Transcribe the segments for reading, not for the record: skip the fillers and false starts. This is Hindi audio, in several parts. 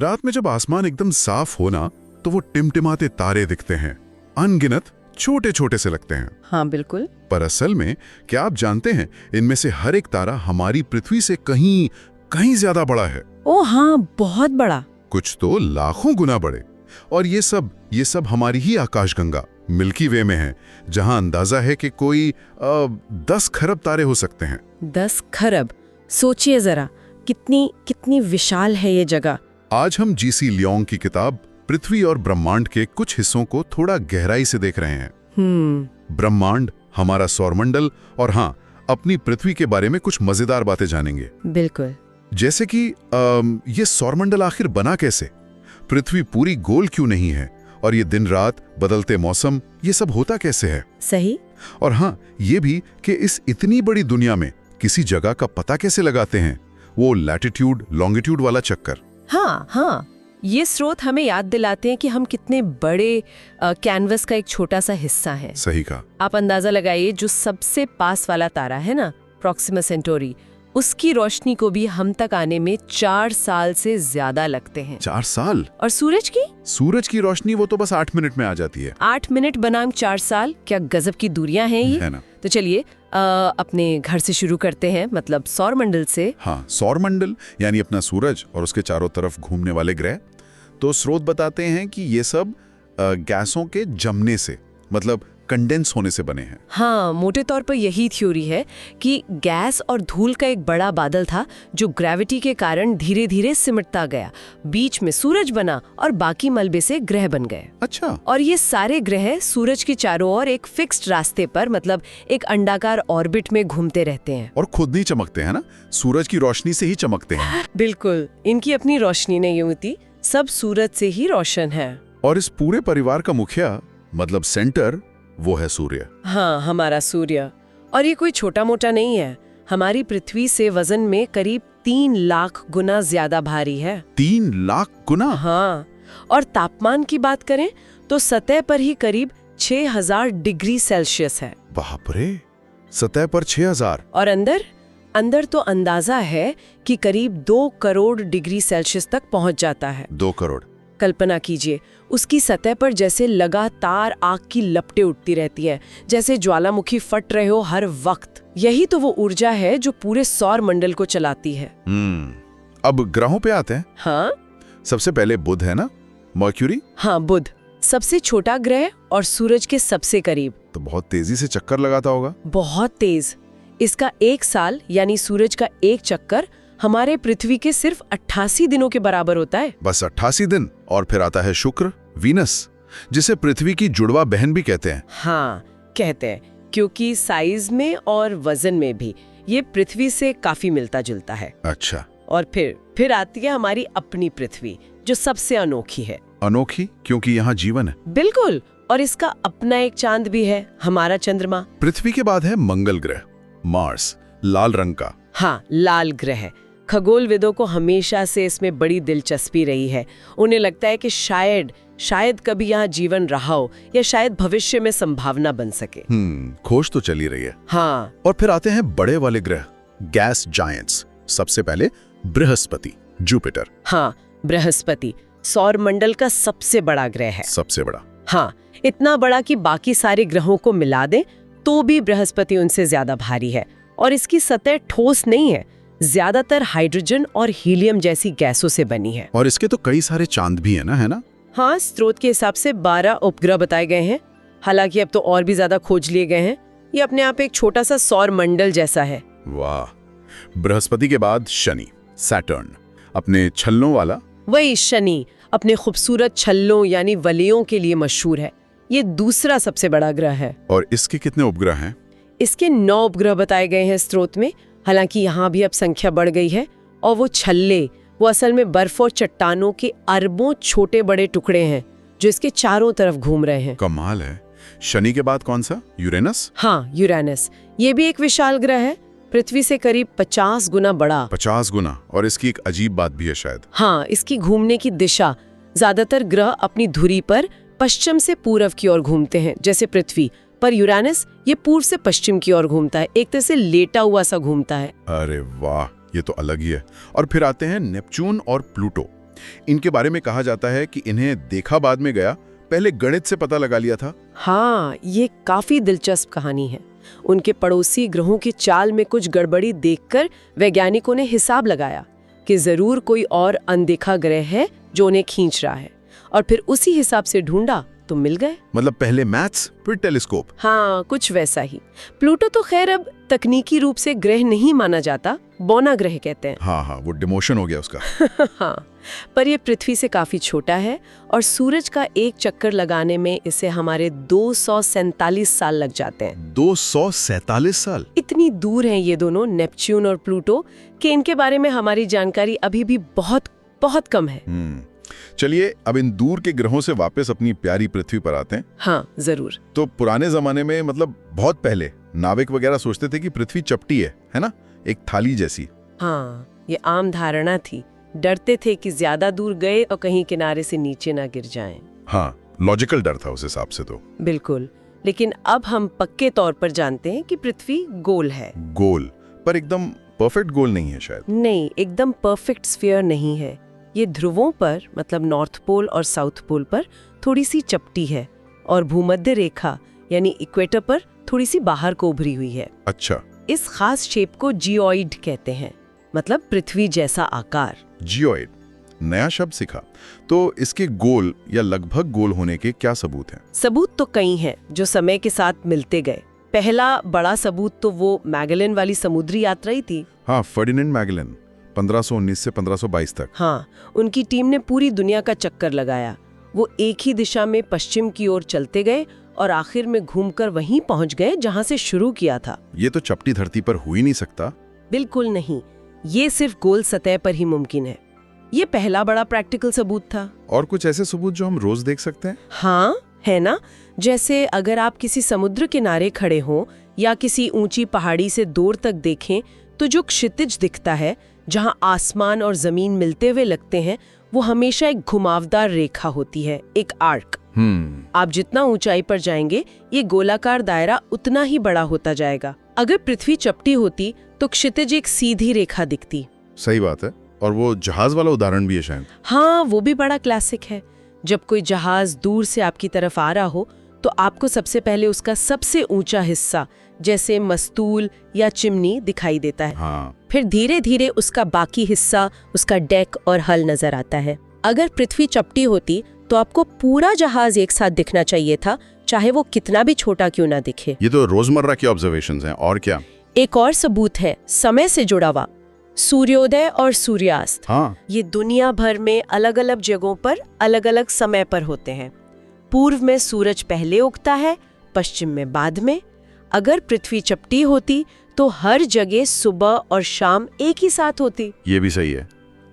रात में जब आसमान एकदम साफ हो ना, तो वो टिमटिमाते तारे दिखते हैं, अनगिनत छोटे छोटे से लगते हैं। हाँ बिल्कुल। पर असल में क्या आप जानते हैं, इनमें से हर एक तारा हमारी पृथ्वी से कहीं कहीं ज्यादा बड़ा है। ओ हाँ, बहुत बड़ा। कुछ तो लाखों गुना बड़े। और ये सब हमारी ही आकाशगंगा मिल्की वे में है, जहां अंदाजा है कि कोई 10 खरब तारे हो सकते हैं। 10 खरब? सोचिए जरा, कितनी विशाल है ये जगह। आज हम जीसी लियोंग की किताब पृथ्वी और ब्रह्मांड के कुछ हिस्सों को थोड़ा गहराई से देख रहे हैं। ब्रह्मांड, हमारा सौरमंडल और हाँ, अपनी पृथ्वी के बारे में कुछ मजेदार बातें जानेंगे। बिल्कुल। जैसे कि ये सौरमंडल आखिर बना कैसे, पृथ्वी पूरी गोल क्यों नहीं है, और ये दिन रात, बदलते मौसम, ये सब होता कैसे है। सही। और हाँ, ये भी कि इस इतनी बड़ी दुनिया में किसी जगह का पता कैसे लगाते हैं, वो लैटिट्यूड लॉन्गिट्यूड वाला चक्कर। हाँ, ये स्रोत हमें याद दिलाते हैं कि हम कितने बड़े कैनवस का एक छोटा सा हिस्सा है। सही कहा। आप अंदाजा लगाइए, जो सबसे पास वाला तारा है ना, प्रोक्सिमा सेंटोरी, उसकी रोशनी को भी हम तक आने में 4 साल से ज्यादा लगते हैं। 4 साल? और सूरज की रोशनी वो तो बस 8 मिनट में आ जाती है। 8 मिनट बनाम 4 साल, क्या गजब की दूरियां हैं ये, है ना? तो चलिए अपने घर से शुरू करते हैं, मतलब सौरमंडल से। हाँ, सौरमंडल यानी अपना सूरज और उसके चारों तरफ घूमने वाले ग्रह। तो स्रोत बताते हैं कि ये सब गैसों के जमने से, मतलब कंडेंस होने से बने हैं। हाँ, मोटे तौर पर यही थ्योरी है कि गैस और धूल का एक बड़ा बादल था जो ग्रेविटी के कारण धीरे धीरे सिमटता गया, बीच में सूरज बना और बाकी मलबे से ग्रह बन गए। अच्छा। और ये सारे ग्रह सूरज के चारों ओर एक फिक्स्ड रास्ते पर, मतलब एक अंडाकार ऑर्बिट में घूमते रहते हैं। और खुद नहीं चमकते हैं ना, सूरज की रोशनी से ही चमकते हैं। बिल्कुल, इनकी अपनी रोशनी नहीं होती, सब सूरज से ही रोशन है। और इस पूरे परिवार का मुखिया, मतलब सेंटर, वो है सूर्य। हाँ, हमारा सूर्य। और ये कोई छोटा मोटा नहीं है, हमारी पृथ्वी से वजन में करीब 3 लाख गुना ज्यादा भारी है। 3 लाख गुना? हाँ। और तापमान की बात करें तो सतह पर ही करीब 6000 डिग्री सेल्सियस है। बाप रे, सतह पर 6000। और अंदर तो अंदाजा है कि करीब 2 करोड़ डिग्री सेल्सियस तक पहुंच जाता है। 2 करोड़? कल्पना कीजिए, उसकी सतह पर जैसे लगातार आग की लपटें उठती रहती हैं, जैसे ज्वालामुखी फट रहे हो हर वक्त। यही तो वो ऊर्जा है जो पूरे सौर मंडल को चलाती है। अब ग्रहों पे आते हैं। हाँ, सबसे पहले बुध है ना, मर्क्यूरी। हाँ, बुध सबसे छोटा ग्रह और सूरज के सबसे करीब। तो बहुत तेजी से चक्कर लगाता होगा। बहुत तेज। इसका 1 साल यानी सूरज का एक चक्कर हमारे पृथ्वी के सिर्फ 88 दिनों के बराबर होता है। बस 88 दिन। और फिर आता है शुक्र, वीनस, जिसे पृथ्वी की जुड़वा बहन भी कहते हैं। हाँ, कहते हैं, क्योंकि साइज में और वजन में भी ये पृथ्वी से काफी मिलता जुलता है। अच्छा। और फिर आती है हमारी अपनी पृथ्वी, जो सबसे अनोखी है। अनोखी क्योंकि यहाँ जीवन है। बिल्कुल। और इसका अपना एक चांद भी है, हमारा चंद्रमा। पृथ्वी के बाद है मंगल ग्रह, मार्स, लाल रंग का। हाँ, लाल ग्रह। खगोलविदों को हमेशा से इसमें बड़ी दिलचस्पी रही है। उन्हें लगता है कि शायद कभी यहाँ जीवन रहा हो, या शायद भविष्य में संभावना बन सके। खोज तो चली रही है। हाँ। और फिर आते हैं बड़े वाले ग्रह, गैस जायंट्स। सबसे पहले बृहस्पति, जुपिटर। हाँ, बृहस्पति सौर मंडल का सबसे बड़ा ग्रह है। सबसे बड़ा? हाँ, इतना बड़ा कि बाकी सारे ग्रहों को मिला दें तो भी बृहस्पति उनसे ज्यादा भारी है। और इसकी सतह ठोस नहीं है, ज्यादातर हाइड्रोजन और हीलियम जैसी गैसों से बनी है। और इसके तो कई सारे चांद भी है ना? हाँ, स्रोत के हिसाब से 12 उपग्रह बताए गए हैं। हालांकि अब तो और भी ज्यादा खोज लिए गए हैं। ये अपने आप एक छोटा सा सौर मंडल जैसा है। वाह। बृहस्पति के बाद शनि, सैटर्न, अपने छल्लों वाला। वही शनि अपने खूबसूरत छल्लों यानी वलयों के लिए मशहूर है। ये दूसरा सबसे बड़ा ग्रह है। और इसके कितने उपग्रह हैं? इसके 9 उपग्रह बताए गए हैं स्रोत में। हालांकि यहाँ भी अब संख्या बढ़ गई है। और वो छल्ले, वो असल में बर्फ और चट्टानों के अरबों छोटे बड़े टुकड़े हैं जो इसके चारों तरफ घूम रहे हैं। कमाल है। शनि के बाद कौन सा? यूरेनस? हाँ, यूरेनस। ये भी एक विशाल ग्रह है, पृथ्वी से करीब 50 गुना बड़ा। 50 गुना? और इसकी एक अजीब बात भी है शायद। हाँ, इसकी घूमने की दिशा, ज्यादातर ग्रह अपनी धुरी पर पश्चिम से पूर्व की ओर घूमते हैं जैसे पृथ्वी, पर यूरेनस ये पूर्व से पश्चिम की ओर घूमता है, एक तरह से लेटा हुआ सा घूमता है। अरे वाह, ये तो अलग ही है। और फिर आते हैं नेपच्यून और प्लूटो। इनके बारे में कहा जाता है कि इन्हें देखा बाद में गया, पहले गणित से पता लगा लिया था। हाँ, ये काफी दिलचस्प कहानी है। उनके पड़ोसी ग्रहों की चाल में कुछ गड़बड़ी देखकर वैज्ञानिकों ने हिसाब लगाया कि जरूर कोई और अनदेखा ग्रह है जो उन्हें खींच रहा है, और फिर उसी हिसाब से ढूंढा तो मिल गए। मतलब पहले मैथ्स फिर टेलीस्कोप। हाँ, कुछ वैसा ही। प्लूटो तो खैर अब तकनीकी रूप से ग्रह नहीं माना जाता, बौना ग्रह कहते हैं। हाँ, वो डिमोशन हो गया उसका। हाँ, पर ये पृथ्वी से काफी छोटा है और सूरज का एक चक्कर लगाने में इसे हमारे 247 साल लग जाते हैं। 247 साल? इतनी दूर हैं ये दोनों, नेपच्यून और प्लूटो, कि इनके बारे में हमारी जानकारी अभी भी बहुत बहुत कम है। चलिए अब इन दूर के ग्रहों से वापस अपनी प्यारी पृथ्वी पर आते हैं। हाँ, जरूर। तो पुराने जमाने में, मतलब बहुत पहले, नाविक वगैरह सोचते थे कि पृथ्वी चपटी है ना, एक थाली जैसी। हाँ, ये आम धारणा थी। डरते थे कि ज्यादा दूर गए और कहीं किनारे से नीचे ना गिर जाएं। हाँ, लॉजिकल डर था उस हिसाब से तो। बिल्कुल, लेकिन अब हम पक्के तौर पर जानते हैं कि पृथ्वी गोल है। गोल, पर एकदम परफेक्ट गोल नहीं है शायद। नहीं, एकदम परफेक्ट स्फीयर नहीं है। ये ध्रुवों पर, मतलब नॉर्थ पोल और साउथ पोल पर थोड़ी सी चपटी है, और भूमध्य रेखा यानी इक्वेटर पर थोड़ी सी बाहर को उभरी हुई है। अच्छा। इस खास शेप को जियोइड कहते हैं, मतलब पृथ्वी जैसा आकार। जियोइड, नया शब्द सीखा। तो इसके गोल या लगभग गोल होने के क्या सबूत हैं? सबूत तो कई हैं जो समय के साथ मिलते गए। पहला बड़ा सबूत तो वो मैगेलन वाली समुद्री यात्रा ही थी। हाँ, फर्डिनेंड मैगेलन, 1519 से 1522 तक। हाँ, उनकी टीम ने पूरी दुनिया का चक्कर लगाया। वो एक ही दिशा में पश्चिम की ओर चलते गए और आखिर में घूमकर वहीं पहुंच गए जहां से शुरू किया था। ये तो चपटी धरती पर हो ही नहीं सकता। बिल्कुल नहीं, ये सिर्फ गोल सतह पर ही मुमकिन है। ये पहला बड़ा प्रैक्टिकल सबूत था। और कुछ ऐसे सबूत जो हम रोज देख सकते हैं? हाँ, है ना। जैसे अगर आप किसी समुद्र किनारे खड़े हों या किसी ऊंची पहाड़ी से दूर तक देखें, तो जो क्षितिज दिखता है, जहां आसमान और जमीन मिलते हुए लगते हैं, वो हमेशा एक घुमावदार रेखा होती है, एक आर्क। आप जितना ऊंचाई पर जाएंगे, ये गोलाकार दायरा उतना ही बड़ा होता जाएगा। अगर पृथ्वी चपटी होती तो क्षितिज एक सीधी रेखा दिखती। सही बात है। और वो जहाज वाला उदाहरण भी है शायद। हाँ, वो भी बड़ा क्लासिक है। जब कोई जहाज दूर से आपकी तरफ आ रहा हो, तो आपको सबसे पहले उसका सबसे ऊंचा हिस्सा, जैसे मस्तूल या चिमनी, दिखाई देता है। हाँ। फिर धीरे धीरे उसका बाकी हिस्सा, उसका डेक और हल नजर आता है। अगर पृथ्वी चपटी होती तो आपको पूरा जहाज एक साथ दिखना चाहिए था, चाहे वो कितना भी छोटा क्यों ना दिखे। ये तो रोजमर्रा की ऑब्जर्वेशंस हैं। और क्या? एक और सबूत है समय से जुड़ा हुआ, सूर्योदय और सूर्यास्त। हाँ। ये दुनिया भर में अलग अलग जगहों पर अलग अलग समय पर होते हैं। पूर्व में सूरज पहले उगता है, पश्चिम में बाद में। अगर पृथ्वी चपटी होती तो हर जगह सुबह और शाम एक ही साथ होती। ये भी सही है।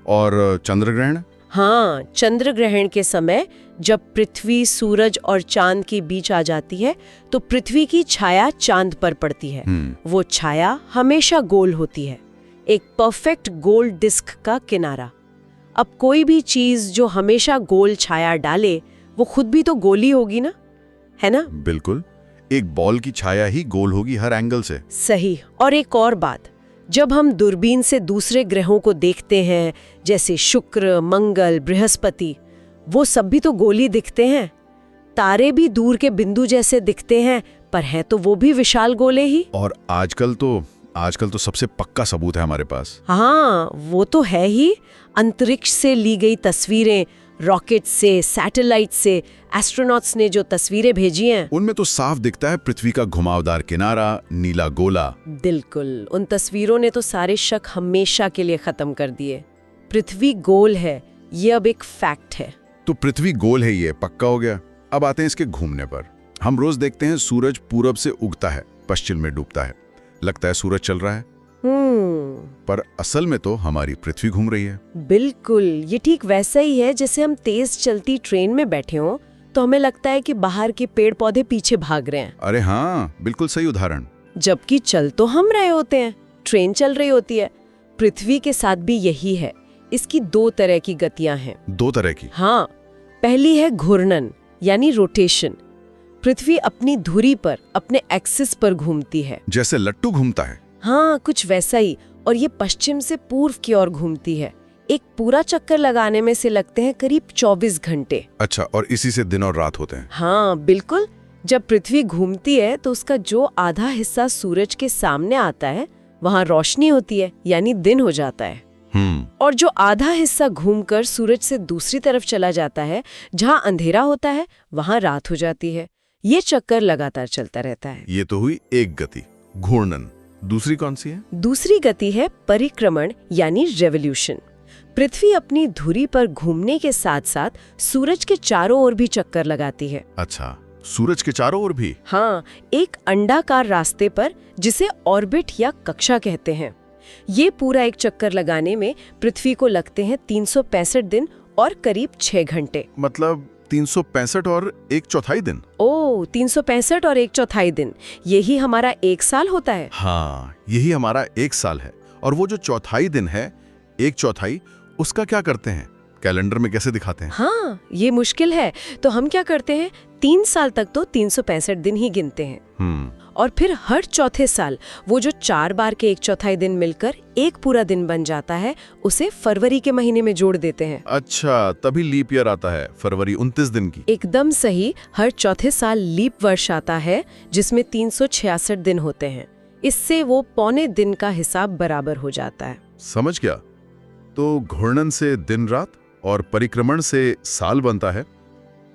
और चंद्र ग्रहण? हाँ, चंद्र ग्रहण के समय जब पृथ्वी, सूरज और चांद के बीच आ जाती है, तो पृथ्वी की छाया चांद पर पड़ती है। वो छाया हमेशा गोल होती है, एक परफेक्ट गोल डिस्क का किनारा। अब कोई भी चीज जो हमेशा गोल छाया डाले, वो खुद भी तो गोल ही होगी ना, है ना? बिल्कुल, एक बॉल की छाया ही गोल होगी हर एंगल से। सही। और एक और बात, जब हम दूरबीन से दूसरे ग्रहों को देखते हैं, जैसे शुक्र, मंगल, बृहस्पति, वो सब भी तो गोल ही दिखते हैं। तारे भी दूर के बिंदु जैसे दिखते हैं, पर है तो वो भी विशाल गोले ही। और आजकल तो सबसे पक्का सबूत है हमारे पास। हाँ, वो तो है ही। अंतरिक्ष से ली गई तस्वीरें, रॉकेट से, सैटेलाइट से एस्ट्रोनॉट्स ने जो तस्वीरें भेजी हैं, उनमें तो साफ दिखता है पृथ्वी का घुमावदार किनारा, नीला गोला। बिल्कुल, उन तस्वीरों ने तो सारे शक हमेशा के लिए खत्म कर दिए। पृथ्वी गोल है, ये अब एक फैक्ट है। तो पृथ्वी गोल है, ये पक्का हो गया। अब आते हैं इसके घूमने पर। हम रोज देखते हैं सूरज पूरब से उगता है, पश्चिम में डूबता है, लगता है सूरज चल रहा है। पर असल में तो हमारी पृथ्वी घूम रही है। बिल्कुल, ये ठीक वैसा ही है जैसे हम तेज चलती ट्रेन में बैठे हों तो हमें लगता है कि बाहर के पेड़ पौधे पीछे भाग रहे हैं। अरे हाँ, बिल्कुल सही उदाहरण। जबकि चल तो हम रहे होते हैं, ट्रेन चल रही होती है। पृथ्वी के साथ भी यही है। इसकी दो तरह की गतियां हैं। दो तरह की? हाँ, पहली है घूर्णन यानी रोटेशन। पृथ्वी अपनी धुरी पर, अपने एक्सिस पर घूमती है, जैसे लट्टू घूमता है। हाँ, कुछ वैसा ही। और ये पश्चिम से पूर्व की ओर घूमती है, एक पूरा चक्कर लगाने में से लगते हैं करीब 24 घंटे। अच्छा, और इसी से दिन और रात होते हैं। हाँ बिल्कुल। जब पृथ्वी घूमती है तो उसका जो आधा हिस्सा सूरज के सामने आता है वहाँ रोशनी होती है, यानी दिन हो जाता है। और जो आधा हिस्सा घूमकर सूरज से दूसरी तरफ चला जाता है, जहाँ अंधेरा होता है, वहाँ रात हो जाती है। ये चक्कर लगातार चलता रहता है। ये तो हुई एक गति, घूर्णन। दूसरी कौन सी है? दूसरी गति है परिक्रमण यानी रेवोल्यूशन। पृथ्वी अपनी धुरी पर घूमने के साथ साथ सूरज के चारों ओर भी चक्कर लगाती है। अच्छा, सूरज के चारों ओर भी? हाँ, एक अंडाकार रास्ते पर, जिसे ऑर्बिट या कक्षा कहते हैं। ये पूरा एक चक्कर लगाने में पृथ्वी को लगते हैं 365 दिन और करीब 6 घंटे। मतलब 365 और 1/4 दिन? ओह, 365 और 1/4 दिन, यही हमारा एक साल होता है। हाँ, यही हमारा एक साल है। और वो जो चौथाई दिन है, 1/4, उसका क्या करते हैं? कैलेंडर में कैसे दिखाते हैं? हाँ, ये मुश्किल है। तो हम क्या करते हैं, 3 साल तक तो 365 दिन ही गिनते हैं। और फिर हर चौथे साल वो जो 4 बार के 1/4 दिन मिलकर एक पूरा दिन बन जाता है, उसे फरवरी के महीने में जोड़ देते हैं। अच्छा, तभी लीप ईयर आता है, फरवरी 29 दिन की। एकदम सही। हर चौथे साल लीप वर्ष आता है, जिसमें 366 दिन होते हैं। इससे वो पौने दिन का हिसाब बराबर हो जाता है। समझ गया। तो घूर्णन से दिन रात और परिक्रमण से साल बनता है।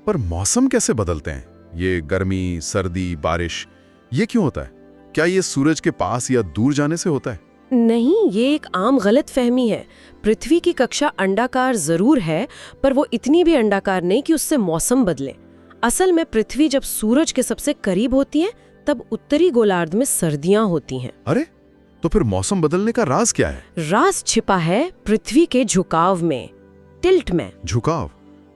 पर मौसम कैसे बदलते हैं? ये गर्मी, सर्दी, बारिश, ये क्यों होता है? क्या ये सूरज के पास या दूर जाने से होता है? नहीं, ये एक आम गलत फहमी है। पृथ्वी की कक्षा अंडाकार जरूर है, पर वो इतनी भी अंडाकार नहीं कि उससे मौसम बदले। असल में पृथ्वी जब सूरज के सबसे करीब होती है, तब उत्तरी गोलार्ध में सर्दियां होती हैं। अरे, तो फिर मौसम बदलने का राज क्या है? राज छिपा है पृथ्वी के झुकाव में, टिल्ट में। झुकाव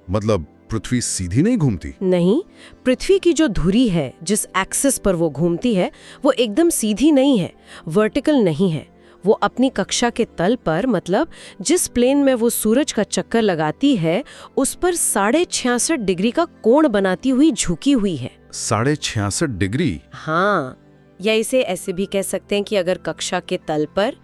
मतलब पृथ्वी सीधी नहीं घूमती? नहीं, पृथ्वी की जो धुरी है, जिस एक्सिस पर वो घूमती है, वो एकदम सीधी नहीं है, वर्टिकल नहीं है। वो अपनी कक्षा के तल पर, मतलब जिस प्लेन में वो सूरज का चक्कर लगाती है, उस पर 66.5 डिग्री का कोण बनाती हुई झुकी हुई है। 66.5 डिग्री? हाँ, या इसे ऐसे भी कह सकते हैं कि अगर कक्षा के तल पर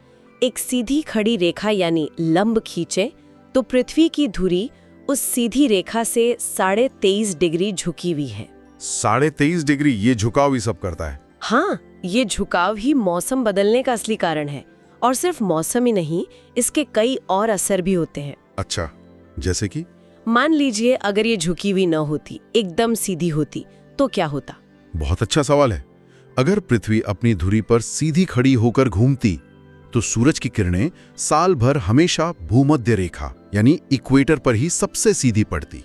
एक सीधी खड़ी रेखा यानी लंब खींचे, तो पृथ्वी की धुरी उस सीधी रेखा से 23.5 डिग्री झुकी हुई है। 23.5 डिग्री? ये झुकाव ही सब करता है? हाँ, ये झुकाव ही मौसम बदलने का असली कारण है। और सिर्फ मौसम ही नहीं, इसके कई और असर भी होते हैं। अच्छा, जैसे कि? मान लीजिए अगर ये झुकी हुई न होती, एकदम सीधी होती, तो क्या होता? बहुत अच्छा सवाल है। अगर पृथ्वी अपनी धुरी पर सीधी खड़ी होकर घूमती, तो सूरज की किरणें साल भर हमेशा भूमध्य रेखा यानी इक्वेटर पर ही सबसे सीधी पड़ती।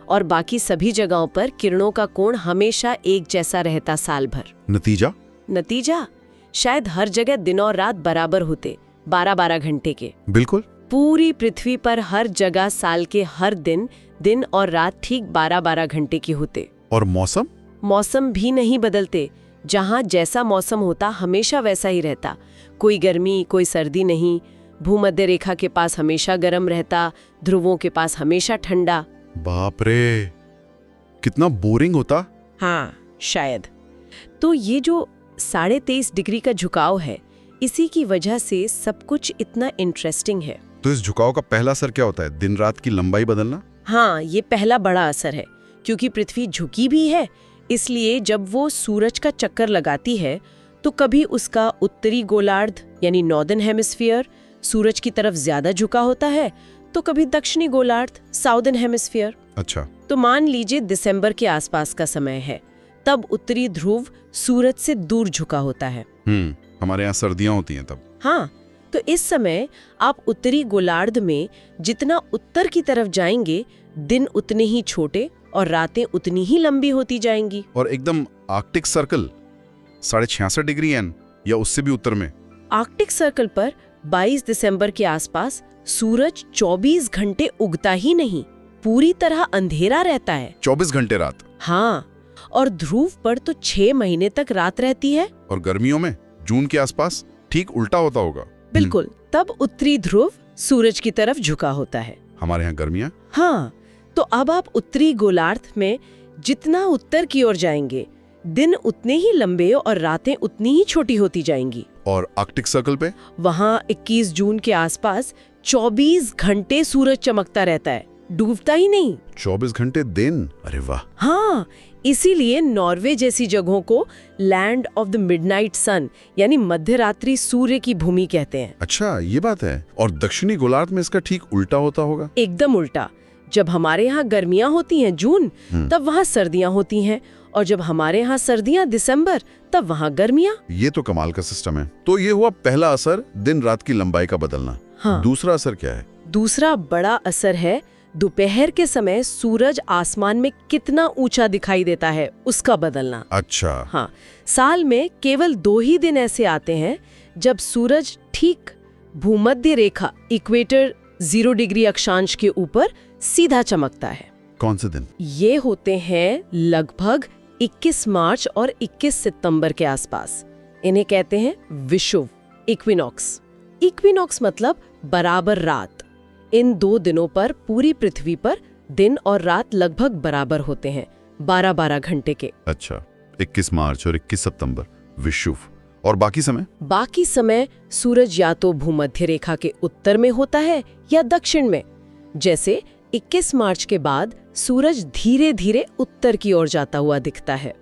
और बाकी सभी जगहों पर किरणों का कोण हमेशा एक जैसा रहता साल भर। नतीजा शायद हर जगह दिन और रात बराबर होते, 12-12 घंटे के। बिल्कुल। पूरी पृथ्वी पर हर जगह साल के हर दिन और रात ठीक 12-12 घंटे की होते। और मौसम भी नहीं बदलते। जहाँ जैसा मौसम होता हमेशा वैसा ही रहता। कोई गर्मी, कोई सर्दी नहीं। भूमध्य रेखा के पास हमेशा गर्म रहता, ध्रुवों के पास हमेशा ठंडा। बाप रे, कितना बोरिंग होता। हाँ, शायद। तो ये जो 23.5 डिग्री का झुकाव है, इसी की वजह से सब कुछ इतना इंटरेस्टिंग है। तो इस झुकाव का पहला असर क्या होता है? दिन रात की लंबाई बदलना? हाँ, ये पहला बड़ा असर है। क्योंकि पृथ्वी झुकी भी है, इसलिए जब वो सूरज का चक्कर लगाती है, तो कभी उसका उत्तरी गोलार्ध यानी नॉर्दर्न हेमिस्फीयर सूरज की तरफ ज्यादा झुका होता है, तो कभी दक्षिणी गोलार्ध साउदर्न हेमिस्फीयर। अच्छा। तो मान लीजिए दिसंबर के आसपास का समय है, तब उत्तरी ध्रुव सूरज से दूर झुका होता है। हमारे यहाँ सर्दियां होती हैं तब। हाँ, तो इस समय आप उत्तरी गोलार्ध में जितना उत्तर की तरफ जाएंगे, दिन उतने ही छोटे और रातें उतनी ही लंबी होती जाएंगी। और एकदम आर्कटिक सर्कल 66.5 डिग्री एन या उससे भी उत्तर में? आर्कटिक सर्कल पर 22 दिसंबर के आसपास सूरज 24 घंटे उगता ही नहीं, पूरी तरह अंधेरा रहता है। 24 घंटे रात? हाँ, और ध्रुव पर तो 6 महीने तक रात रहती है। और गर्मियों में जून के आसपास ठीक उल्टा होता होगा। बिल्कुल, तब उत्तरी ध्रुव सूरज की तरफ झुका होता है। हमारे यहाँ गर्मियाँ? हाँ, तो अब आप उत्तरी गोलार्ध में जितना उत्तर की ओर जाएंगे, दिन उतने ही लंबे और रातें उतनी ही छोटी होती जाएंगी। और आर्कटिक सर्कल पे? वहाँ 21 जून के आसपास 24 घंटे सूरज चमकता रहता है, डूबता ही नहीं। 24 घंटे दिन, अरे वाह। हाँ, इसीलिए नॉर्वे जैसी जगहों को लैंड ऑफ द मिडनाइट सन यानी मध्यरात्रि सूर्य की भूमि कहते हैं। अच्छा, ये बात है। और दक्षिणी गोलार्ध में इसका ठीक उल्टा होता होगा। एकदम उल्टा। जब हमारे यहाँ गर्मियाँ होती हैं जून, तब वहाँ सर्दियाँ होती हैं, और जब हमारे यहाँ सर्दियाँ दिसंबर, तब वहाँ गर्मियाँ। ये तो कमाल का सिस्टम है। तो ये हुआ पहला असर, दिन रात की लंबाई का बदलना। हाँ। दूसरा असर क्या है? दूसरा बड़ा असर है दोपहर के समय सूरज आसमान में कितना ऊंचा दिखाई देता है उसका बदलना। अच्छा। हाँ, साल में केवल 2 ही दिन ऐसे आते हैं जब सूरज ठीक भूमध्य रेखा इक्वेटर 0 डिग्री अक्षांश के ऊपर सीधा चमकता है। कौन से दिन? ये होते हैं लगभग 21 मार्च और 21 सितंबर के आसपास। इन्हें कहते हैं विषुव, इक्विनॉक्स। इक्विनॉक्स मतलब बराबर रात। इन 2 दिनों पर पूरी पृथ्वी पर दिन और रात लगभग बराबर होते हैं, 12-12 घंटे के। अच्छा, 21 मार्च और 21 सितंबर विषुव। और बाकी समय? बाकी समय सूरज या तो भूमध्य रेखा के उत्तर में होता है या दक्षिण में। जैसे 21 मार्च के बाद सूरज धीरे धीरे उत्तर की ओर जाता हुआ दिखता है।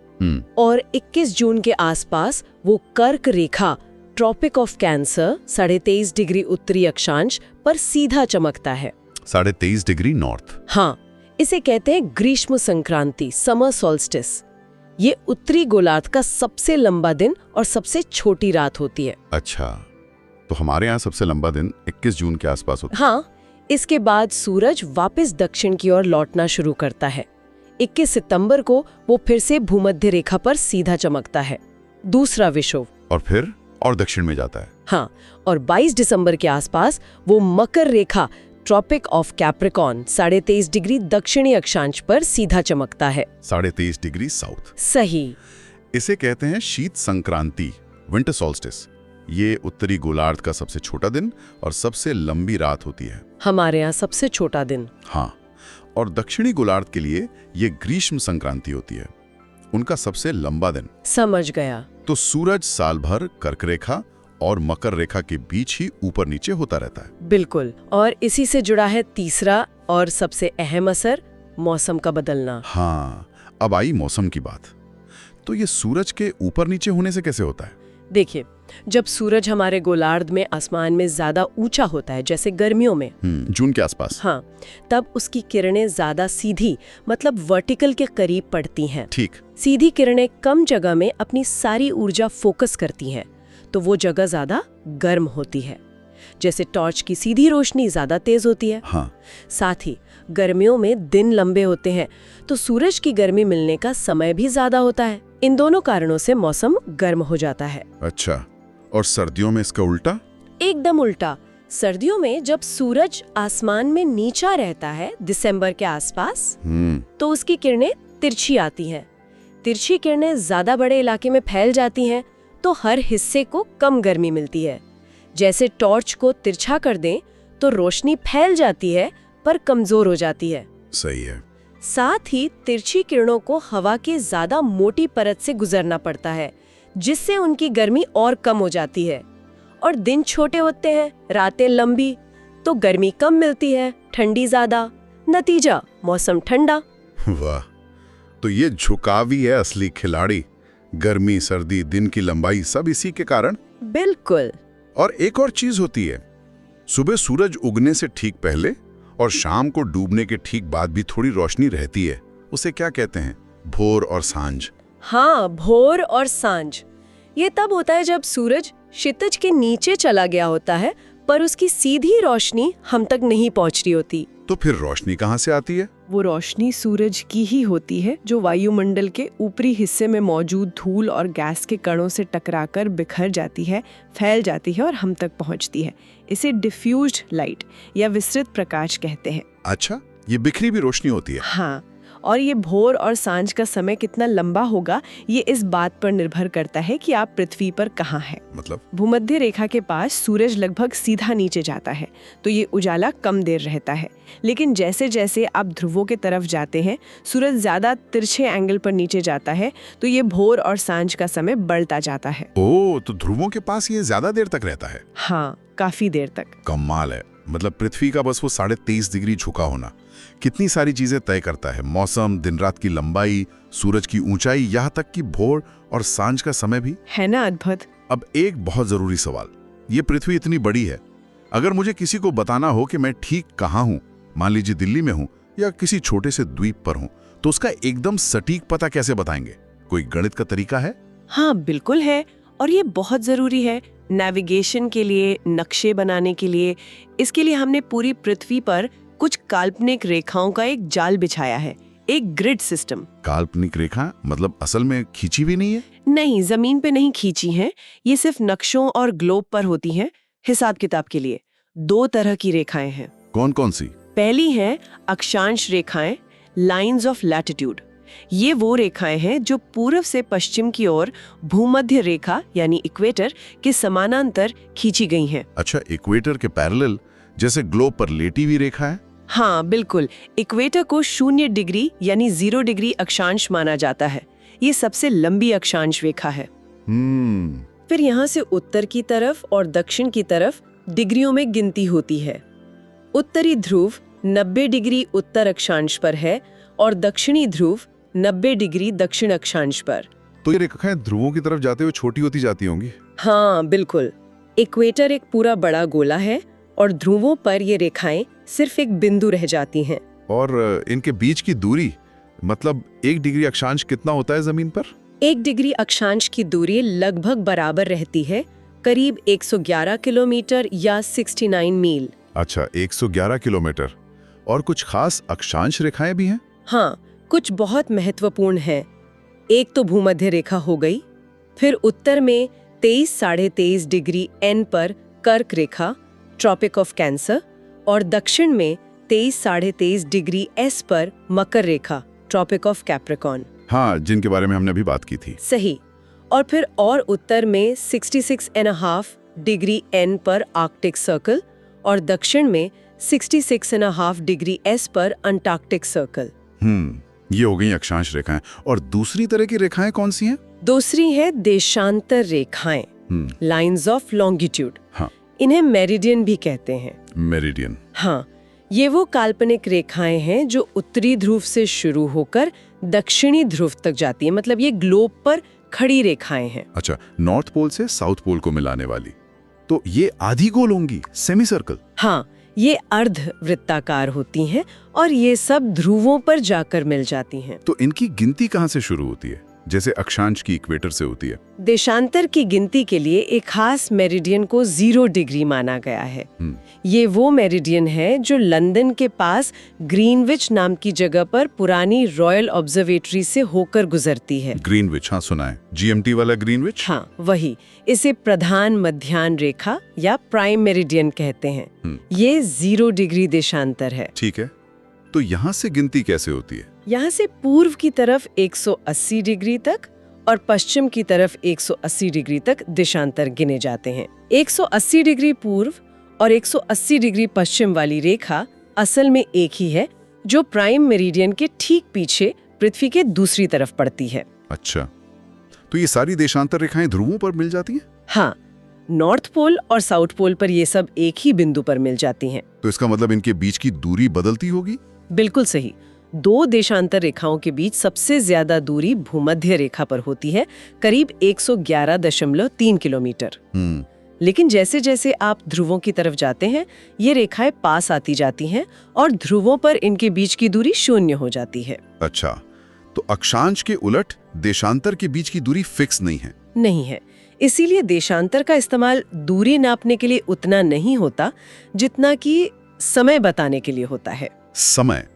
और 21 जून के आसपास वो कर्क रेखा ट्रॉपिक ऑफ कैंसर 23.5 डिग्री उत्तरी अक्षांश पर सीधा चमकता है। 23.5 डिग्री नॉर्थ। हाँ, इसे कहते हैं ग्रीष्म संक्रांति, समर सोल्स्टिस। ये उत्तरी गोलार्ध का सबसे लंबा दिन और सबसे छोटी रात होती है। अच्छा, तो हमारे यहाँ सबसे लंबा दिन 21 जून के आसपास होता है। हाँ, इसके बाद सूरज वापस दक्षिण की ओर लौटना शुरू करता है। 21 सितंबर को वो फिर से भूमध्य रेखा पर सीधा चमकता है, दूसरा विषुव। और फिर और दक्षिण में जाता है। हाँ, और 22 दिसंबर के आसपास वो मकर रेखा ट्रॉपिक ऑफ कैप्रिकॉर्न 23.5 डिग्री दक्षिणी अक्षांश पर सीधा चमकता है। 23.5 डिग्री साउथ। सही। इसे कहते हैं शीत संक्रांति, विंटर सोल्स्टिस। ये उत्तरी गोलार्ध का सबसे छोटा दिन और सबसे लंबी रात होती है। हमारे यहाँ सबसे छोटा दिन। हाँ, और दक्षिणी गोलार्ध के लिए ये ग्रीष्म संक्रांति होती है, उनका सबसे लंबा दिन। समझ गया। तो सूरज साल भर कर्क रेखा और मकर रेखा के बीच ही ऊपर नीचे होता रहता है। बिल्कुल। और इसी से जुड़ा है तीसरा और सबसे अहम असर, मौसम का बदलना। हाँ, अब आई मौसम की बात। तो ये सूरज के ऊपर नीचे होने से कैसे होता है? देखिए, जब सूरज हमारे गोलार्ध में आसमान में ज्यादा ऊंचा होता है, जैसे गर्मियों में, जून के आसपास, हाँ, तब उसकी किरणें ज्यादा सीधी मतलब वर्टिकल के करीब पड़ती हैं। ठीक। सीधी किरणें कम जगह में अपनी सारी ऊर्जा फोकस करती हैं, तो वो जगह ज्यादा गर्म होती है। जैसे टॉर्च की सीधी रोशनी ज्यादा तेज होती है। हाँ। साथ ही गर्मियों में दिन लंबे होते हैं, तो सूरज की गर्मी मिलने का समय भी ज्यादा होता है। इन दोनों कारणों से मौसम गर्म हो जाता है। अच्छा, और सर्दियों में इसका उल्टा? एकदम उल्टा। सर्दियों में जब सूरज आसमान में नीचा रहता है दिसंबर के आसपास, तो उसकी किरणें तिरछी आती हैं। तिरछी किरणें ज्यादा बड़े इलाके में फैल जाती हैं, तो हर हिस्से को कम गर्मी मिलती है। जैसे टॉर्च को तिरछा कर दें तो रोशनी फैल जाती है पर कमजोर हो जाती है। सही है। साथ ही तिरछी किरणों को हवा के ज्यादा मोटी परत से गुजरना पड़ता है, जिससे उनकी गर्मी और कम हो जाती है। और दिन छोटे होते हैं, रातें लंबी, तो गर्मी कम मिलती है, ठंडी ज्यादा। नतीजा, मौसम ठंडा। वाह, तो ये झुकाव ही है असली खिलाड़ी। गर्मी, सर्दी, दिन की लंबाई सब इसी के कारण। बिल्कुल। और एक और चीज होती है, सुबह सूरज उगने से ठीक पहले और शाम को डूबने के ठीक बाद भी थोड़ी रोशनी रहती है। उसे क्या कहते हैं? भोर और सांझ। हाँ, भोर और सांझ। ये तब होता है जब सूरज क्षितिज के नीचे चला गया होता है, पर उसकी सीधी रोशनी हम तक नहीं पहुंच रही होती। तो फिर रोशनी कहाँ से आती है? वो रोशनी सूरज की ही होती है, जो वायुमंडल के ऊपरी हिस्से में मौजूद धूल और गैस के कणों से टकराकर बिखर जाती है, फैल जाती है और हम तक पहुंचती है। इसे डिफ्यूज्ड लाइट या विस्तृत प्रकाश कहते हैं। अच्छा, ये बिखरी भी रोशनी होती है। हाँ, और ये भोर और सांझ का समय कितना लंबा होगा, ये इस बात पर निर्भर करता है कि आप पृथ्वी पर कहाँ हैं। मतलब? भूमध्य रेखा के पास सूरज लगभग सीधा नीचे जाता है, तो ये उजाला कम देर रहता है। लेकिन जैसे जैसे आप ध्रुवों के तरफ जाते हैं, सूरज ज्यादा तिरछे एंगल पर नीचे जाता है, तो ये भोर और सांझ का समय बढ़ता जाता है। ओह, तो ध्रुवों के पास ये ज्यादा देर तक रहता है? हाँ, काफी देर तक। कमाल है। मतलब पृथ्वी का बस वो 23.5 डिग्री झुका होना कितनी सारी चीजें तय करता है। मौसम, दिन रात की लंबाई, सूरज की ऊंचाई, यहाँ तक कि भोर और सांझ का समय भी। है ना अद्भुत। अब एक बहुत जरूरी सवाल, ये पृथ्वी इतनी बड़ी है, अगर मुझे किसी को बताना हो कि मैं ठीक कहाँ हूँ, मान लीजिए दिल्ली में हूँ या किसी छोटे से द्वीप पर हूँ, तो उसका एकदम सटीक पता कैसे बताएंगे? कोई गणित का तरीका है? हाँ बिल्कुल है, और ये बहुत जरूरी है नेविगेशन के लिए, नक्शे बनाने के लिए। इसके लिए हमने पूरी पृथ्वी पर कुछ काल्पनिक रेखाओं का एक जाल बिछाया है, एक ग्रिड सिस्टम। काल्पनिक रेखा मतलब असल में खींची भी नहीं है? नहीं, जमीन पे नहीं खींची हैं, ये सिर्फ नक्शों और ग्लोब पर होती हैं। हिसाब किताब के लिए 2 तरह की रेखाएं हैं। कौन कौन सी? पहली है अक्षांश रेखाएं, लाइंस ऑफ लैटिट्यूड। ये वो रेखाएं हैं जो पूर्व से पश्चिम की ओर भूमध्य रेखा यानी इक्वेटर के समानांतर खींची गई हैं। अच्छा, इक्वेटर के पैरेलल, जैसे ग्लोब पर लेटी हुई रेखा है? हाँ बिल्कुल, इक्वेटर को 0 डिग्री यानी 0 डिग्री अक्षांश माना जाता है। ये सबसे लंबी अक्षांश रेखा है। फिर यहाँ से उत्तर की तरफ और दक्षिण की तरफ डिग्रियों में गिनती होती है। उत्तरी ध्रुव 90 डिग्री उत्तर अक्षांश पर है और दक्षिणी ध्रुव 90 डिग्री दक्षिण अक्षांश पर। तो ये रेखाएं ध्रुवों की तरफ जाते हुए छोटी होती जाती होंगी? हाँ बिल्कुल, इक्वेटर एक पूरा बड़ा गोला है और ध्रुवों पर ये रेखाएं सिर्फ एक बिंदु रह जाती हैं। और इनके बीच की दूरी, मतलब 1 डिग्री अक्षांश कितना होता है जमीन पर? 1 डिग्री अक्षांश की दूरी लगभग बराबर रहती है, करीब 111 किलोमीटर या 69 मील। अच्छा, 111 किलोमीटर। और कुछ खास अक्षांश रेखाएं भी हैं? हाँ, कुछ बहुत महत्वपूर्ण हैं। एक तो भूमध्य रेखा हो गई, फिर उत्तर में 23-23.5 डिग्री एन पर कर्क रेखा, ट्रॉपिक ऑफ कैंसर, और दक्षिण में 23-23.5 डिग्री एस पर मकर रेखा, ट्रॉपिक ऑफ कैप्रिकॉर्न। हाँ, जिनके बारे में हमने अभी बात की थी। सही। और फिर और उत्तर में 66.5 डिग्री एन पर आर्कटिक सर्कल और दक्षिण में 66.5 डिग्री एस पर अंटार्कटिक सर्कल। ये हो गई अक्षांश रेखाएं। और दूसरी तरह की रेखाएं कौन सी हैं? दूसरी है देशांतर रेखाएं, लाइंस ऑफ लॉन्गिट्यूड। हाँ। इन्हें मेरिडियन भी कहते हैं। मेरिडियन। हाँ, ये वो काल्पनिक रेखाएं हैं जो उत्तरी ध्रुव से शुरू होकर दक्षिणी ध्रुव तक जाती है। मतलब ये ग्लोब पर खड़ी रेखाएं हैं। अच्छा, नॉर्थ पोल से साउथ पोल को मिलाने वाली। तो ये आधी गोल होंगी, सेमी सर्कल? हाँ, ये अर्ध वृत्ताकार होती हैं और ये सब ध्रुवों पर जाकर मिल जाती हैं। तो इनकी गिनती कहाँ से शुरू होती है, जैसे अक्षांश की इक्वेटर से होती है? देशांतर की गिनती के लिए एक खास मेरिडियन को 0 डिग्री माना गया है। ये वो मेरिडियन है जो लंदन के पास ग्रीनविच नाम की जगह पर पुरानी रॉयल ऑब्जर्वेटरी से होकर गुजरती है। ग्रीनविच, हाँ सुना है। जीएमटी वाला ग्रीनविच? हाँ वही। इसे प्रधान मध्याह्न रेखा या प्राइम मेरिडियन कहते हैं। ये 0 डिग्री देशांतर है। ठीक है, तो यहाँ से गिनती कैसे होती है? यहाँ से पूर्व की तरफ 180 डिग्री तक और पश्चिम की तरफ 180 डिग्री तक देशांतर गिने जाते हैं। 180 डिग्री पूर्व और 180 डिग्री पश्चिम वाली रेखा असल में एक ही है, जो प्राइम मेरिडियन के ठीक पीछे पृथ्वी के दूसरी तरफ पड़ती है। अच्छा, तो ये सारी देशांतर रेखाएं ध्रुवों पर मिल जाती हैं? हाँ, नॉर्थ पोल और साउथ पोल पर ये सब एक ही बिंदु पर मिल जाती हैं। तो इसका मतलब इनके बीच की दूरी बदलती होगी? बिल्कुल सही। 2 देशांतर रेखाओं के बीच सबसे ज्यादा दूरी भूमध्य रेखा पर होती है, करीब 111.3 किलोमीटर। लेकिन जैसे जैसे आप ध्रुवों की तरफ जाते हैं, ये रेखाएं पास आती जाती हैं और ध्रुवों पर इनके बीच की दूरी 0 हो जाती है। अच्छा, तो अक्षांश के उलट देशांतर के बीच की दूरी फिक्स नहीं है? नहीं है। इसीलिए देशांतर का इस्तेमाल दूरी नापने के लिए उतना नहीं होता जितना कि समय बताने के लिए होता है। समय,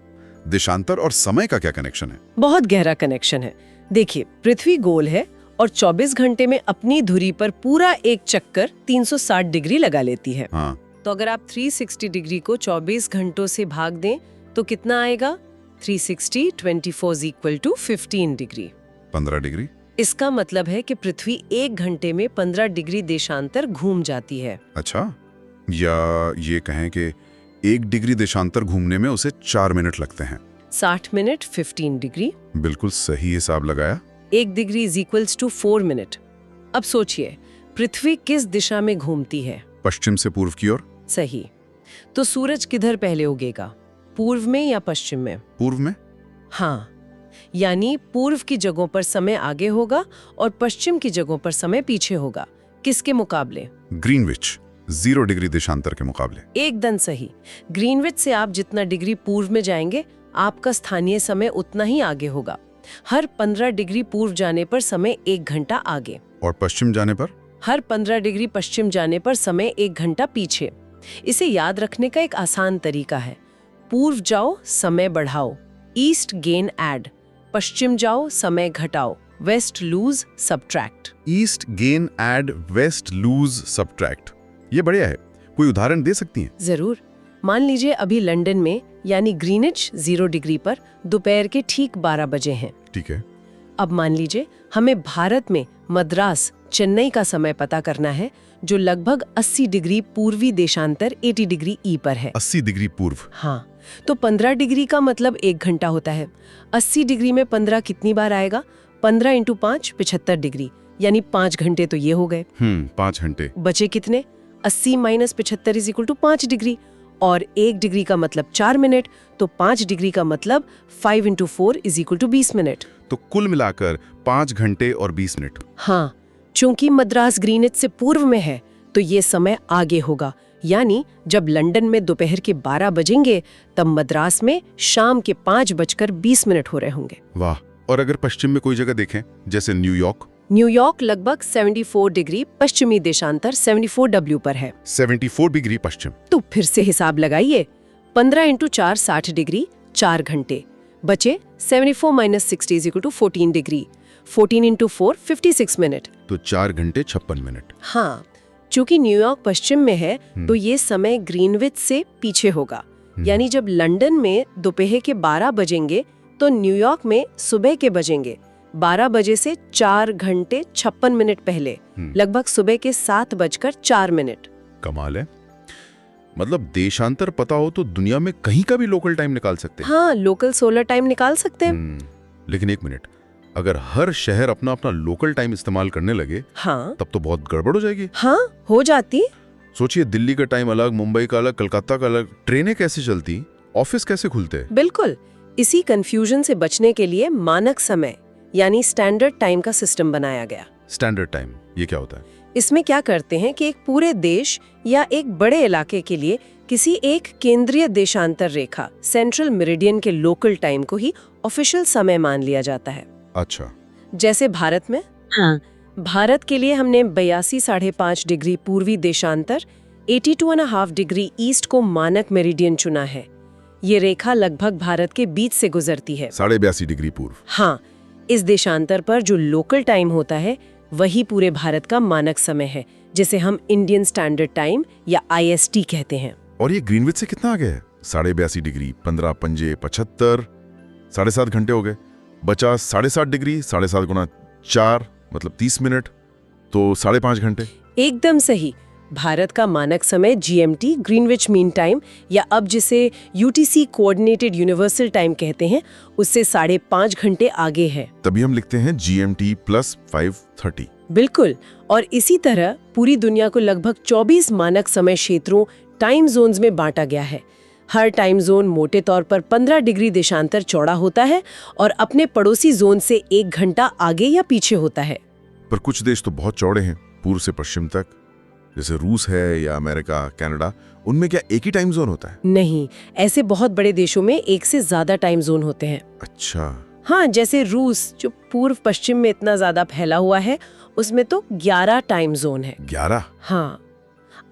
देशांतर और समय का क्या कनेक्शन है? बहुत गहरा कनेक्शन है। देखिए, पृथ्वी गोल है और 24 घंटे में अपनी धुरी पर पूरा एक चक्कर 360 डिग्री लगा लेती है। हाँ। तो अगर आप 360 डिग्री को 24 घंटों से भाग दें तो कितना आएगा? 360 24 इक्वल टू 15 डिग्री। 15 डिग्री। इसका मतलब है कि पृथ्वी 1 घंटे में 15 डिग्री देशांतर घूम जाती है। अच्छा, या ये कहें कि 1 डिग्री देशांतर घूमने में उसे 4 मिनट लगते हैं। 60 मिनट 15 डिग्री। बिल्कुल सही हिसाब लगाया। 1 degree is equals to 4 minute. अब सोचिए, पृथ्वी किस दिशा में घूमती है? पश्चिम से पूर्व की ओर। सही। तो सूरज किधर पहले उगेगा, पूर्व में या पश्चिम में? पूर्व में। हाँ, यानी पूर्व की जगहों पर समय आगे होगा और पश्चिम की जगहों पर समय पीछे होगा। किसके मुकाबले? ग्रीनविच 0 डिग्री देशांतर के मुकाबले। एकदम सही। ग्रीनविच से आप जितना डिग्री पूर्व में जाएंगे, आपका स्थानीय समय उतना ही आगे होगा। हर 15 डिग्री पूर्व जाने पर समय 1 घंटा आगे, और पश्चिम जाने पर? हर 15 डिग्री पश्चिम जाने पर समय 1 घंटा पीछे। इसे याद रखने का एक आसान तरीका है, पूर्व जाओ समय बढ़ाओ, ईस्ट गेन ऐड, पश्चिम जाओ समय घटाओ, west lose subtract. East gain add, west lose subtract, ये बढ़िया है। कोई उदाहरण दे सकती हैं? जरूर। मान लीजिए अभी लंदन में यानी ग्रीनिच 0 डिग्री पर दोपहर के ठीक 12 बजे हैं। ठीक है। अब मान लीजिए हमें भारत में मद्रास चेन्नई का समय पता करना है, जो लगभग 80 डिग्री पूर्वी देशांतर 80 डिग्री ई पर है। 80 डिग्री पूर्व। हाँ, तो 15 डिग्री का मतलब 1 घंटा होता है। 80 डिग्री में 15 कितनी बार आएगा? 15 × 5 75 डिग्री, यानी 5 घंटे तो ये हो गए। 5 घंटे। बचे कितने? 80 - 75 = 5 डिग्री, और 1 डिग्री का मतलब 4 मिनट, तो 5 डिग्री का मतलब 5 × 4 = 20 मिनट। तो कुल मिलाकर 5 घंटे और 20 मिनट। हाँ, चूंकि मद्रास ग्रीनिच से पूर्व में है तो ये समय आगे होगा, यानी जब लंदन में दोपहर के 12 बजेंगे तब मद्रास में शाम के 5:20 हो रहे होंगे। वाह। और अगर पश्चिम में कोई जगह देखें, जैसे न्यूयॉर्क? न्यूयॉर्क लगभग 74 डिग्री पश्चिमी देशांतर 74 W पर है। 74 डिग्री पश्चिम। तो फिर से हिसाब लगाइए, 15 × 4 60 डिग्री, 4 घंटे बचे। 74 - 60 = 14 डिग्री, 14 × 4 56 मिनट, तो 4 घंटे 56 मिनट। हाँ, चूंकि न्यूयॉर्क पश्चिम में है तो ये समय ग्रीनविच से पीछे होगा, यानी जब लंदन में दोपहर के 12 बजेंगे तो न्यूयॉर्क में सुबह के बजेंगे 12 बजे से 4 घंटे 56 मिनट पहले, लगभग सुबह के 7:04। कमाल है। मतलब देशांतर पता हो तो दुनिया में कहीं का भी लोकल टाइम निकाल सकते हैं। हाँ, लोकल सोलर टाइम निकाल सकते हैं। लेकिन एक मिनट, अगर हर शहर अपना अपना लोकल टाइम इस्तेमाल करने लगे, हाँ, तब तो बहुत गड़बड़ हो जाएगी। हाँ, हो जाती। सोचिए, दिल्ली का टाइम अलग, मुंबई का अलग, कलकत्ता का अलग, ट्रेनें कैसे चलती, ऑफिस कैसे खुलते? बिल्कुल। इसी कंफ्यूजन से बचने के लिए मानक समय यानी स्टैंडर्ड टाइम का सिस्टम बनाया गया। स्टैंडर्ड टाइम, ये क्या होता है? इसमें क्या करते हैं कि एक पूरे देश या एक बड़े इलाके के लिए किसी एक केंद्रीय देशांतर रेखा सेंट्रल मेरिडियन के लोकल टाइम को ही ऑफिशियल समय मान लिया जाता है। अच्छा। जैसे भारत में? हाँ, भारत के लिए हमने 82.5 डिग्री पूर्वी देशांतर 82.5 डिग्री ईस्ट को मानक मेरिडियन चुना है। ये रेखा लगभग भारत के बीच से गुजरती है। 82.5 डिग्री पूर्व। हाँ, इस देशांतर पर जो लोकल टाइम होता है वही पूरे भारत का मानक समय है, जिसे हम इंडियन स्टैंडर्ड टाइम या IST कहते हैं। और ये ग्रीनविच से कितना आगे है? 82.5 डिग्री, 15 × 5 = 75, 7.5 घंटे हो गए। बचा 7.5 डिग्री, 7.5 × 4 मतलब 30 मिनट, तो 5.5 घंटे। एकदम सही। भारत का मानक समय GMT ग्रीनविच मीन टाइम या अब जिसे UTC कोऑर्डिनेटेड यूनिवर्सल टाइम कहते हैं, उससे 5.5 घंटे आगे है। तभी हम लिखते हैं GMT + 5:30। बिल्कुल। और इसी तरह पूरी दुनिया को लगभग 24 मानक समय क्षेत्रों टाइम जोन्स में बांटा गया है। हर टाइम जोन मोटे तौर पर 15 डिग्री देशांतर चौड़ा होता है और अपने पड़ोसी जोन से 1 घंटा आगे या पीछे होता है। पर कुछ देश तो बहुत चौड़े हैं, पूर्व से पश्चिम तक, जैसे रूस है या अमेरिका, कनाडा। उनमें क्या एक ही टाइम जोन होता है? नहीं, ऐसे बहुत बड़े देशों में एक से ज्यादा टाइम जोन होते हैं। अच्छा। हाँ, जैसे रूस जो पूर्व पश्चिम में इतना ज्यादा फैला हुआ है, उसमें तो 11 टाइम जोन है। 11? हाँ।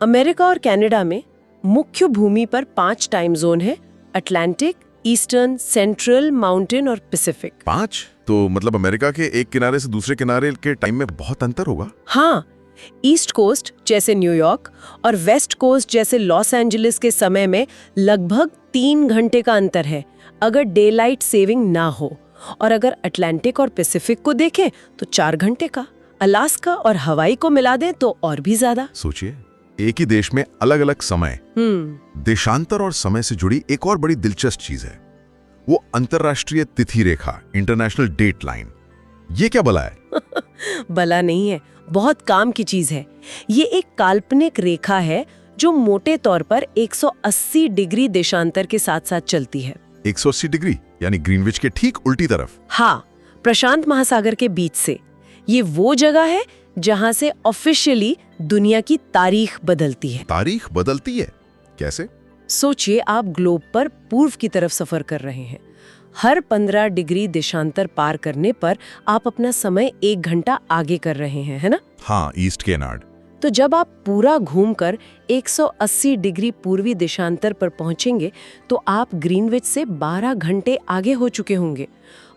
अमेरिका और कनाडा में मुख्य भूमि पर 5 टाइम जोन है, अटलांटिक, ईस्टर्न, सेंट्रल, माउंटेन और पैसिफिक। 5? तो मतलब अमेरिका के एक किनारे से दूसरे किनारे के टाइम में बहुत अंतर होगा। हाँ, ईस्ट कोस्ट जैसे न्यूयॉर्क और वेस्ट कोस्ट जैसे लॉस एंजलिस के समय में लगभग 3 घंटे का अंतर है, अगर डे लाइट सेविंग ना हो। और अगर अटलांटिक और पैसिफिक को देखें तो 4 घंटे का। अलास्का और हवाई को मिला दें तो और भी ज्यादा। सोचिए, एक ही देश में अलग अलग समय। देशांतर और समय से जुड़ी एक और बड़ी दिलचस्प चीज है, वो अंतरराष्ट्रीय तिथि रेखा, इंटरनेशनल डेट लाइन। ये क्या भला है? भला नहीं है, बहुत काम की चीज है। ये एक काल्पनिक रेखा है जो मोटे तौर पर 180 डिग्री देशांतर के साथ साथ चलती है। 180 डिग्री यानी ग्रीनविच के ठीक उल्टी तरफ। हाँ, प्रशांत महासागर के बीच से। ये वो जगह है जहां से ऑफिशियली दुनिया की तारीख बदलती है। तारीख बदलती है? कैसे? सोचिए, आप ग्लोब पर पूर्व की तरफ सफर कर रहे हैं। हर 15 डिग्री देशांतर पार करने पर आप अपना समय 1 घंटा आगे कर रहे हैं, है ना? हाँ, ईस्ट के नार्ड। तो जब आप पूरा घूमकर 180 डिग्री पूर्वी देशांतर पर पहुंचेंगे तो आप ग्रीनविच से 12 घंटे आगे हो चुके होंगे।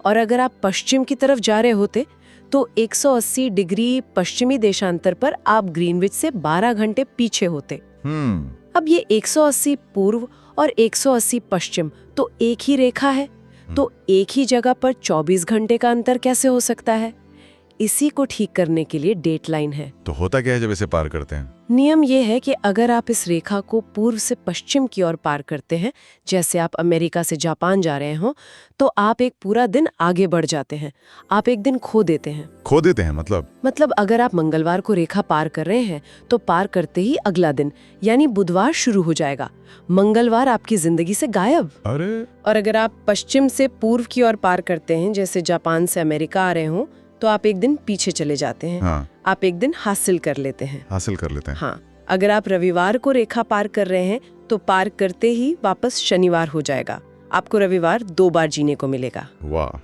और अगर आप पश्चिम की तरफ जा रहे होते तो 180 डिग्री पश्चिमी देशांतर पर आप ग्रीनविच से 12 घंटे पीछे होते। अब ये 180 पूर्व और 180 पश्चिम तो एक ही रेखा है, तो एक ही जगह पर 24 घंटे का अंतर कैसे हो सकता है? इसी को ठीक करने के लिए डेटलाइन है। तो होता क्या है जब इसे पार करते हैं? नियम ये है कि अगर आप इस रेखा को पूर्व से पश्चिम की ओर पार करते हैं, जैसे आप अमेरिका से जापान जा रहे हो, तो आप एक पूरा दिन आगे बढ़ जाते हैं। आप एक दिन खो देते हैं। खो देते हैं मतलब अगर आप मंगलवार को रेखा पार कर रहे हैं तो पार करते ही अगला दिन यानी बुधवार शुरू हो जाएगा। मंगलवार आपकी जिंदगी से गायब। अरे! और अगर आप पश्चिम से पूर्व की ओर पार करते हैं, जैसे जापान से अमेरिका आ रहे हो, तो आप एक दिन पीछे चले जाते हैं। हाँ। आप एक दिन हासिल कर लेते हैं। हाँ, अगर आप रविवार को रेखा पार कर रहे हैं तो पार करते ही वापस शनिवार हो जाएगा। आपको रविवार 2 बार जीने को मिलेगा। वाह,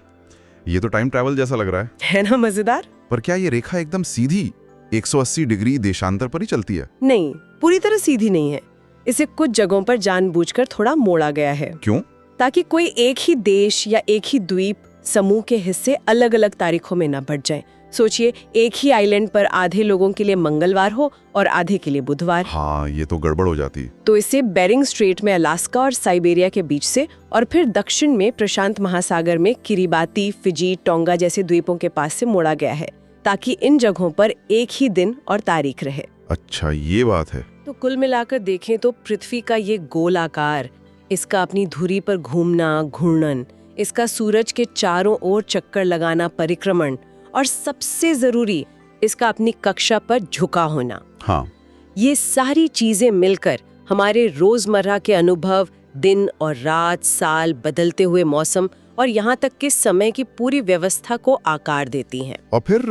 ये तो टाइम ट्रैवल जैसा लग रहा है ना मजेदार? पर क्या ये रेखा एकदम सीधी 180 डिग्री देशांतर पर ही चलती है? नहीं, पूरी तरह सीधी नहीं है। इसे कुछ जगहों पर जानबूझकर थोड़ा मोड़ा गया है। क्यों? ताकि कोई एक ही देश या एक ही द्वीप समूह के हिस्से अलग अलग तारीखों में न बट जाएं। सोचिए, एक ही आइलैंड पर आधे लोगों के लिए मंगलवार हो और आधे के लिए बुधवार। हाँ, ये तो गड़बड़ हो जाती। तो इसे बेरिंग स्ट्रेट में अलास्का और साइबेरिया के बीच से और फिर दक्षिण में प्रशांत महासागर में किरिबाती, फिजी, टोंगा जैसे द्वीपों के पास से मोड़ा गया है, ताकि इन जगहों पर एक ही दिन और तारीख रहे। अच्छा, ये बात है। तो कुल मिलाकर देखें तो पृथ्वी का ये गोल आकार, इसका अपनी धुरी पर घूमना, घूर्णन, इसका सूरज के चारों ओर चक्कर लगाना, परिक्रमण, और सबसे जरूरी इसका अपनी कक्षा पर झुका होना। हाँ। ये सारी चीजें मिलकर हमारे रोजमर्रा के अनुभव, दिन और रात, साल, बदलते हुए मौसम और यहाँ तक कि समय की पूरी व्यवस्था को आकार देती हैं। और फिर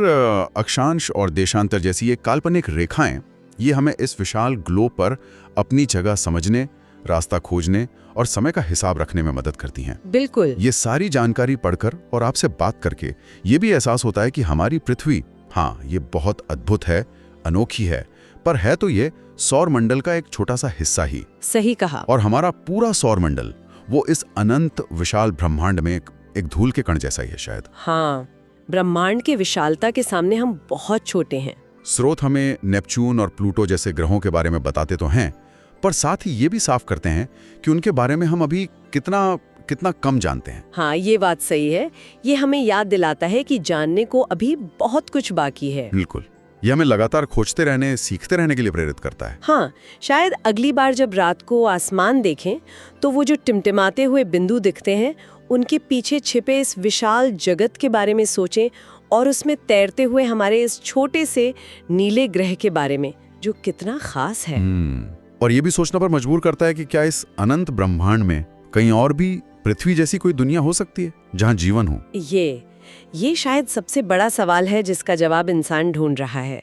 अक्षांश और देशांतर जैसी ये काल्पनिक रेखाएं, ये हमें इस विशाल ग्लोब पर अपनी जगह समझने, रास्ता खोजने और समय का हिसाब रखने में मदद करती हैं। बिल्कुल। ये सारी जानकारी पढ़कर और आपसे बात करके ये भी एहसास होता है कि हमारी पृथ्वी, हाँ, ये बहुत अद्भुत है, अनोखी है, पर है तो ये सौर मंडल का एक छोटा सा हिस्सा ही। सही कहा। और हमारा पूरा सौर मंडल वो इस अनंत विशाल ब्रह्मांड में एक धूल के कण जैसा ही है शायद। हाँ, ब्रह्मांड की विशालता के सामने हम बहुत छोटे हैं। स्रोत हमें नेपच्यून और प्लूटो जैसे ग्रहों के बारे में बताते तो हैं, पर साथ ही ये भी साफ करते हैं कि उनके बारे में हम अभी कितना कम जानते हैं। हाँ, ये बात सही है। ये हमें याद दिलाता है कि जानने को अभी बहुत कुछ बाकी है। बिल्कुल, ये हमें लगातार खोजते रहने, सीखते रहने के लिए प्रेरित करता है। हाँ, शायद अगली बार जब रात को आसमान देखें तो वो जो टिमटिमाते हुए बिंदु दिखते हैं, उनके पीछे छिपे इस विशाल जगत के बारे में सोचें और उसमें तैरते हुए हमारे इस छोटे से नीले ग्रह के बारे में, जो कितना खास है। और ये भी सोचने पर मजबूर करता है कि क्या इस अनंत ब्रह्मांड में कहीं और भी पृथ्वी जैसी कोई दुनिया हो सकती है जहां जीवन हो? ये शायद सबसे बड़ा सवाल है जिसका जवाब इंसान ढूंढ रहा है।